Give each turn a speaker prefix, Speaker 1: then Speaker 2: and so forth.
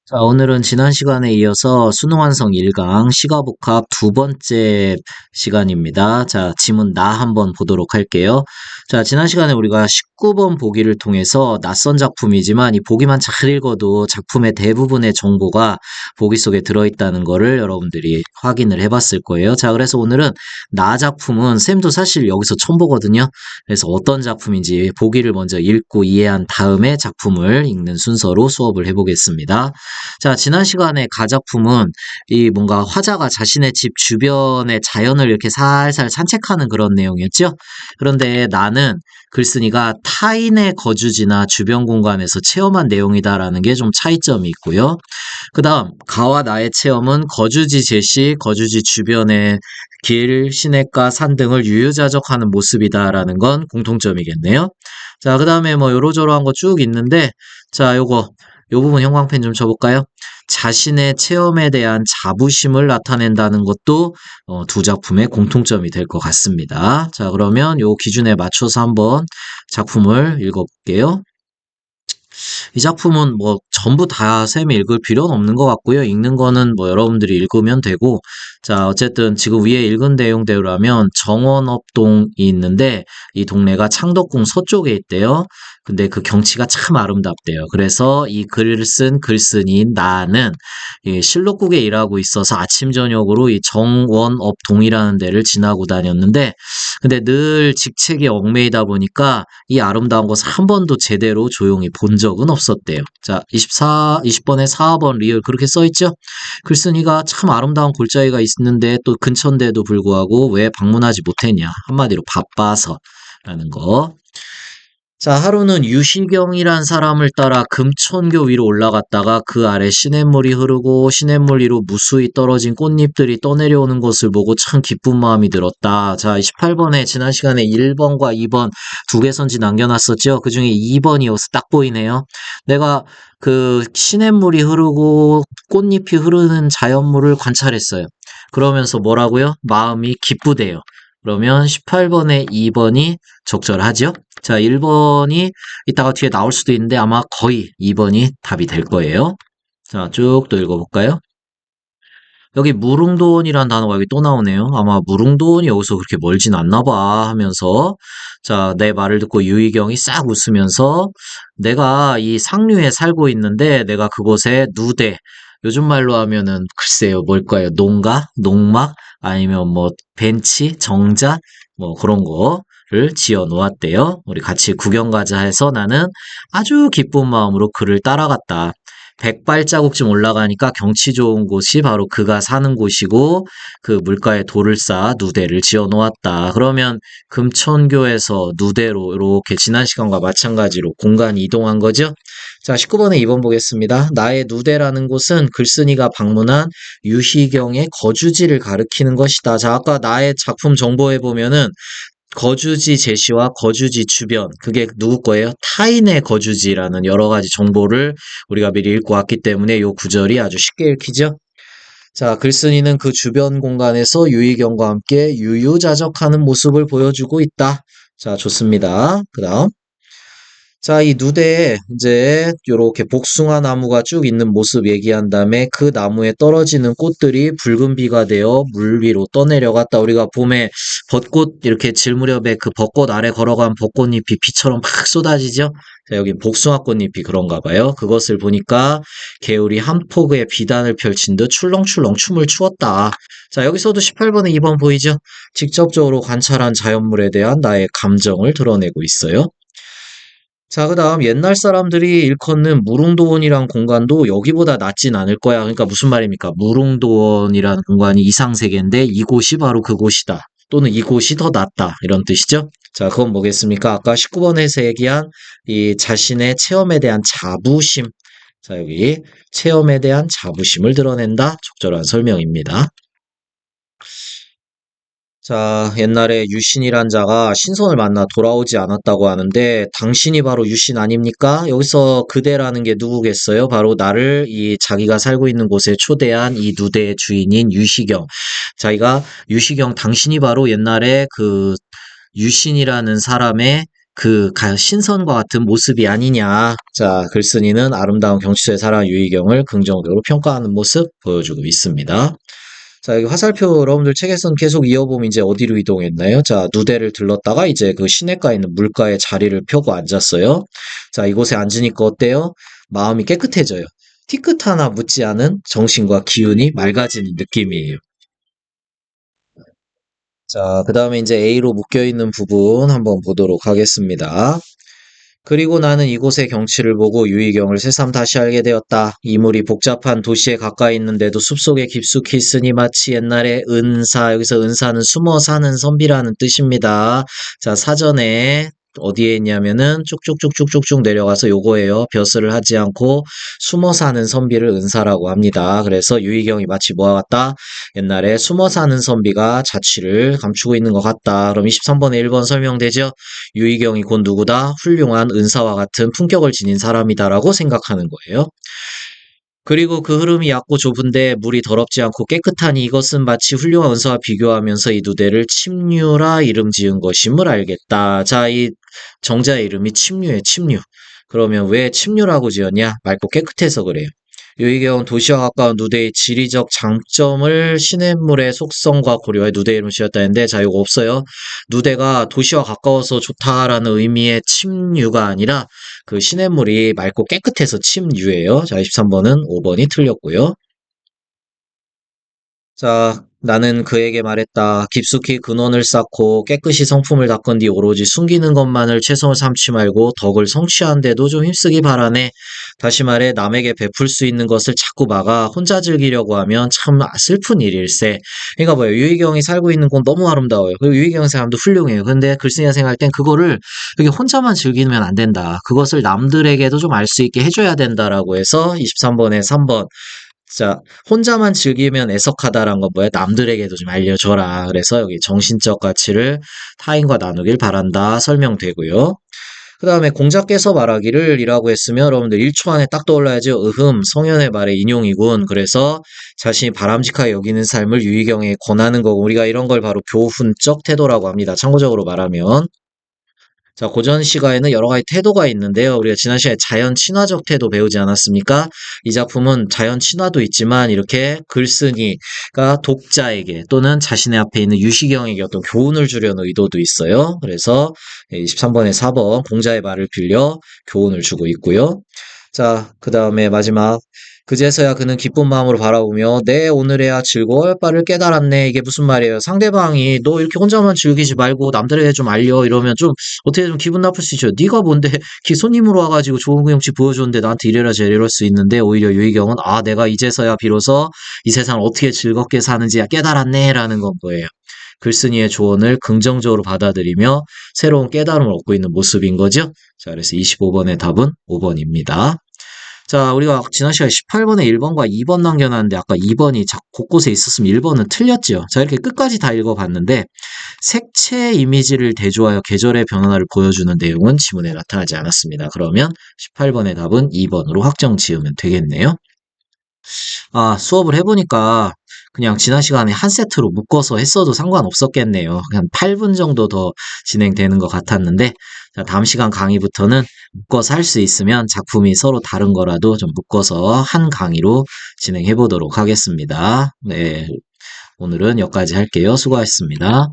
Speaker 1: 자, 오늘은 지난 시간에 이어서 수능 완성 1강 시가복합 두 번째 시간입니다. 자, 지문 나 한번 보도록 할게요. 자, 지난 시간에 우리가 19번 보기를 통해서 낯선 작품이지만 이 보기만 잘 읽어도 작품의 대부분의 정보가 보기 속에 들어있다는 거를 여러분들이 확인을 해봤을 거예요. 자, 그래서 오늘은 나 작품은 쌤도 사실 여기서 처음 보거든요. 그래서 어떤 작품인지 보기를 먼저 읽고 이해한 다음에 작품을 읽는 순서로 수업을 해보겠습니다. 자, 지난 시간에 가작품은 이 뭔가 화자가 자신의 집 주변의 자연을 이렇게 살살 산책하는 그런 내용이었죠. 그런데 나는 글쓴이가 타인의 거주지나 주변 공간에서 체험한 내용이다라는 게 좀 차이점이 있고요. 그 다음, 가와 나의 체험은 거주지 제시, 거주지 주변의 길, 시냇가, 산 등을 유유자적하는 모습이다라는 건 공통점이겠네요. 자, 그 다음에 뭐 요러저러한 거 쭉 있는데, 자, 요 부분 형광펜 좀 쳐볼까요? 자신의 체험에 대한 자부심을 나타낸다는 것도 두 작품의 공통점이 될 것 같습니다. 자, 그러면 요 기준에 맞춰서 한번 작품을 읽어볼게요. 이 작품은 뭐 전부 다 쌤이 읽을 필요는 없는 것 같고요. 읽는 거는 뭐 여러분들이 읽으면 되고, 자, 어쨌든 지금 위에 읽은 내용대로라면 정원업동이 있는데 이 동네가 창덕궁 서쪽에 있대요. 근데 그 경치가 참 아름답대요. 그래서 이 글을 쓴 글쓴이인 나는 이 실록국에 일하고 있어서 아침 저녁으로 이 정원업동이라는 데를 지나고 다녔는데, 근데 늘 직책에 얽매이다 보니까 이 아름다운 것을 한 번도 제대로 조용히 본 적은 없었대요. 자, 20번에 4번 리을 그렇게 써있죠? 글쓴이가 참 아름다운 골짜기가 있는데 또 근처인데도 불구하고 왜 방문하지 못했냐? 한마디로 바빠서 라는 거. 자, 하루는 유시경이란 사람을 따라 금천교 위로 올라갔다가 그 아래 시냇물이 흐르고 시냇물 위로 무수히 떨어진 꽃잎들이 떠내려오는 것을 보고 참 기쁜 마음이 들었다. 자, 18번에 지난 시간에 1번과 2번 두 개 선지 남겨놨었죠? 그 중에 2번이 여기서 딱 보이네요. 내가 그 시냇물이 흐르고 꽃잎이 흐르는 자연물을 관찰했어요. 그러면서 뭐라고요? 마음이 기쁘대요. 그러면 18번에 2번이 적절하죠? 자, 1번이 이따가 뒤에 나올 수도 있는데 아마 거의 2번이 답이 될 거예요. 자, 쭉 또 읽어볼까요? 여기 무릉도원이란 단어가 여기 또 나오네요. 아마 무릉도원이 여기서 그렇게 멀진 않나 봐 하면서 자, 내 말을 듣고 유희경이 싹 웃으면서 내가 이 상류에 살고 있는데 내가 그곳에 누대 요즘 말로 하면은 글쎄요 뭘까요? 농가? 농막? 아니면 뭐 벤치? 정자? 뭐 그런 거를 지어 놓았대요. 우리 같이 구경 가자 해서 나는 아주 기쁜 마음으로 그를 따라갔다. 100발자국쯤 올라가니까 경치 좋은 곳이 바로 그가 사는 곳이고 그 물가에 돌을 쌓아 누대를 지어 놓았다. 그러면 금천교에서 누대로 이렇게 지난 시간과 마찬가지로 공간이 이동한 거죠. 자, 19번에 2번 보겠습니다. 나의 누대라는 곳은 글쓴이가 방문한 유희경의 거주지를 가리키는 것이다. 자, 아까 나의 작품 정보에 보면은 거주지 제시와 거주지 주변, 그게 누구 거예요? 타인의 거주지라는 여러 가지 정보를 우리가 미리 읽고 왔기 때문에 이 구절이 아주 쉽게 읽히죠? 자, 글쓴이는 그 주변 공간에서 유희경과 함께 유유자적하는 모습을 보여주고 있다. 자, 좋습니다. 그 다음. 자, 이 누대에 이제 요렇게 복숭아 나무가 쭉 있는 모습 얘기한 다음에 그 나무에 떨어지는 꽃들이 붉은 비가 되어 물 위로 떠내려갔다. 우리가 봄에 벚꽃 이렇게 질 무렵에 그 벚꽃 아래 걸어간 벚꽃잎이 비처럼 막 쏟아지죠? 자, 여기 복숭아 꽃잎이 그런가 봐요. 그것을 보니까 개울이 한 폭의 비단을 펼친 듯 출렁출렁 춤을 추었다. 자, 여기서도 18번에 2번 보이죠? 직접적으로 관찰한 자연물에 대한 나의 감정을 드러내고 있어요. 자, 그다음 옛날 사람들이 일컫는 무릉도원이란 공간도 여기보다 낫진 않을 거야. 그러니까 무슨 말입니까? 무릉도원이라는 공간이 이상세계인데 이곳이 바로 그곳이다. 또는 이곳이 더 낫다. 이런 뜻이죠. 자, 그건 뭐겠습니까? 아까 19번에서 얘기한 이 자신의 체험에 대한 자부심. 자, 여기 체험에 대한 자부심을 드러낸다. 적절한 설명입니다. 자, 옛날에 유신이란 자가 신선을 만나 돌아오지 않았다고 하는데 당신이 바로 유신 아닙니까? 여기서 그대라는 게 누구겠어요? 바로 나를 이 자기가 살고 있는 곳에 초대한 이 누대의 주인인 유시경. 자기가 유시경 당신이 바로 옛날에 그 유신이라는 사람의 신선과 같은 모습이 아니냐. 자, 글쓴이는 아름다운 경치에 살아 유희경을 긍정적으로 평가하는 모습 보여주고 있습니다. 자, 여기 화살표 여러분들 책에서는 계속 이어보면 이제 어디로 이동했나요? 자, 누대를 들렀다가 이제 그 시냇가에 있는 물가에 자리를 펴고 앉았어요. 자, 이곳에 앉으니까 어때요? 마음이 깨끗해져요. 티끝 하나 묻지 않은 정신과 기운이 맑아지는 느낌이에요. 자, 그 다음에 이제 A로 묶여있는 부분 한번 보도록 하겠습니다. 그리고 나는 이곳의 경치를 보고 유희경을 새삼 다시 알게 되었다. 이물이 복잡한 도시에 가까이 있는데도 숲속에 깊숙이 있으니 마치 옛날에 은사, 여기서 은사는 숨어 사는 선비라는 뜻입니다. 자, 사전에 어디에 있냐면은 쭉쭉쭉쭉쭉쭉 내려가서 요거예요. 벼슬을 하지 않고 숨어 사는 선비를 은사라고 합니다. 그래서 유희경이 마치 뭐와 같다? 옛날에 숨어 사는 선비가 자취를 감추고 있는 것 같다. 그럼 23번에 1번 설명되죠? 유희경이 곧 누구다? 훌륭한 은사와 같은 품격을 지닌 사람이다라고 생각하는 거예요. 그리고 그 흐름이 얕고 좁은데 물이 더럽지 않고 깨끗하니 이것은 마치 훌륭한 은사와 비교하면서 이 누대를 침류라 이름 지은 것임을 알겠다. 자, 이 정자의 이름이 침류예요, 침류. 그러면 왜 침류라고 지었냐? 맑고 깨끗해서 그래요. 유희경은 도시와 가까운 누대의 지리적 장점을 시냇물의 속성과 고려해 누대 이름을 지었다는데, 자, 이거 없어요. 누대가 도시와 가까워서 좋다라는 의미의 침류가 아니라 그 시냇물이 맑고 깨끗해서 침유예요. 자, 23번은 5번이 틀렸고요. 자, 나는 그에게 말했다. 깊숙이 근원을 쌓고 깨끗이 성품을 닦은 뒤 오로지 숨기는 것만을 최선을 삼지 말고 덕을 성취하는 데도 좀 힘쓰기 바라네. 다시 말해 남에게 베풀 수 있는 것을 자꾸 막아 혼자 즐기려고 하면 참 슬픈 일일세. 그러니까 뭐예요? 유희경이 살고 있는 곳 너무 아름다워요. 그리고 유희경 사람도 훌륭해요. 근데 글쓴이가 생각할 땐 그거를 이게 혼자만 즐기면 안 된다. 그것을 남들에게도 좀 알 수 있게 해줘야 된다라고 해서 23번에 3번. 자, 혼자만 즐기면 애석하다란 건 뭐야? 남들에게도 좀 알려줘라. 그래서 여기 정신적 가치를 타인과 나누길 바란다. 설명되고요. 그 다음에 공자께서 말하기를 이라고 했으면 여러분들 1초 안에 딱 떠올라야죠. 성현의 말의 인용이군. 그래서 자신이 바람직하게 여기는 삶을 유희경에 권하는 거고 우리가 이런 걸 바로 교훈적 태도라고 합니다. 참고적으로 말하면. 자, 고전 시가에는 여러 가지 태도가 있는데요. 우리가 지난 시간에 자연 친화적 태도 배우지 않았습니까? 이 작품은 자연 친화도 있지만 이렇게 글쓴이가 독자에게 또는 자신의 앞에 있는 유시경에게 어떤 교훈을 주려는 의도도 있어요. 그래서 23번에 4번 공자의 말을 빌려 교훈을 주고 있고요. 자, 그 다음에 마지막. 그제서야 그는 기쁜 마음으로 바라보며 내 오늘에야 즐거울 바를 깨달았네. 이게 무슨 말이에요? 상대방이 너 이렇게 혼자만 즐기지 말고 남들에게 좀 알려 이러면 좀 어떻게 좀 기분 나쁠 수 있죠. 네가 뭔데 손님으로 와가지고 좋은 경치 보여줬는데 나한테 이래라 저래라 수 있는데 오히려 유희경은 내가 이제서야 비로소 이 세상을 어떻게 즐겁게 사는지 깨달았네 라는 건 거예요. 글쓴이의 조언을 긍정적으로 받아들이며 새로운 깨달음을 얻고 있는 모습인 거죠. 자, 그래서 25번의 답은 5번입니다. 자, 우리가 지난 시간에 18번에 1번과 2번 남겨놨는데 아까 2번이 곳곳에 있었으면 1번은 틀렸죠. 자, 이렇게 끝까지 다 읽어봤는데 색채 이미지를 대조하여 계절의 변화를 보여주는 내용은 지문에 나타나지 않았습니다. 그러면 18번의 답은 2번으로 확정 지으면 되겠네요. 수업을 해보니까 그냥 지난 시간에 한 세트로 묶어서 했어도 상관없었겠네요. 그냥 8분 정도 더 진행되는 것 같았는데, 자, 다음 시간 강의부터는 묶어서 할 수 있으면 작품이 서로 다른 거라도 좀 묶어서 한 강의로 진행해 보도록 하겠습니다. 네. 오늘은 여기까지 할게요. 수고하셨습니다.